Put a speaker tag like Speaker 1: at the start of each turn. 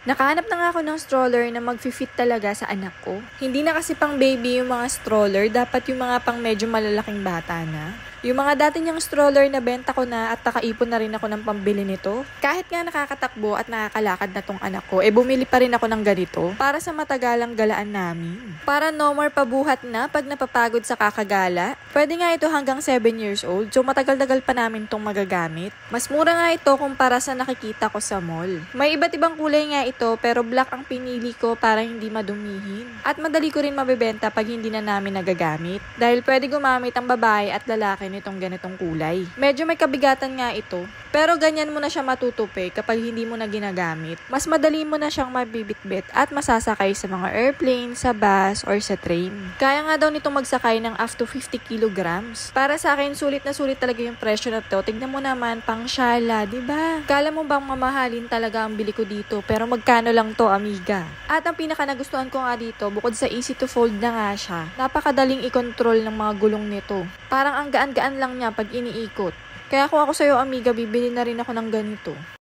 Speaker 1: Nakahanap na nga ako ng stroller na mag-fit talaga sa anak ko. Hindi na kasi pang baby yung mga stroller, dapat yung mga pang medyo malalaking bata na. Yung mga dati niyang stroller na benta ko na at nakaipon na rin ako ng pambili nito. Kahit nga nakakatakbo at nakakalakad na tong anak ko, bumili pa rin ako ng ganito para sa matagalang galaan namin. Para no more pabuhat na pag napapagod sa kakagala. Pwede nga ito hanggang 7 years old, so matagal-tagal pa namin tong magagamit. Mas mura nga ito kumpara sa nakikita ko sa mall. May iba't ibang kulay nga ito pero black ang pinili ko para hindi madumihin. At madali ko rin mabebenta pag hindi na namin nagagamit. Dahil pwede gumamit ang babae at lalaki nitong ganitong kulay. Medyo may kabigatan nga ito, pero ganyan mo na siya matutupi kapag hindi mo na ginagamit. Mas madali mo na siyang mabibitbit at masasakay sa mga airplane, sa bus, or sa train. Kaya nga daw nitong magsakay ng up to 50 kilograms. Para sa akin, sulit na sulit talaga yung presyo na to. Tignan mo naman, pang syala, diba? Kala mo bang mamahalin talaga ang bili ko dito, pero magkano lang to, amiga? At ang pinaka nagustuhan ko nga dito, bukod sa easy to fold na nga siya, napakadaling i-control ng mga gulong nito. Parang ang gaan-gaan lang niya pag iniikot. Kaya kung ako sa'yo, amiga, bibili na rin ako ng ganito.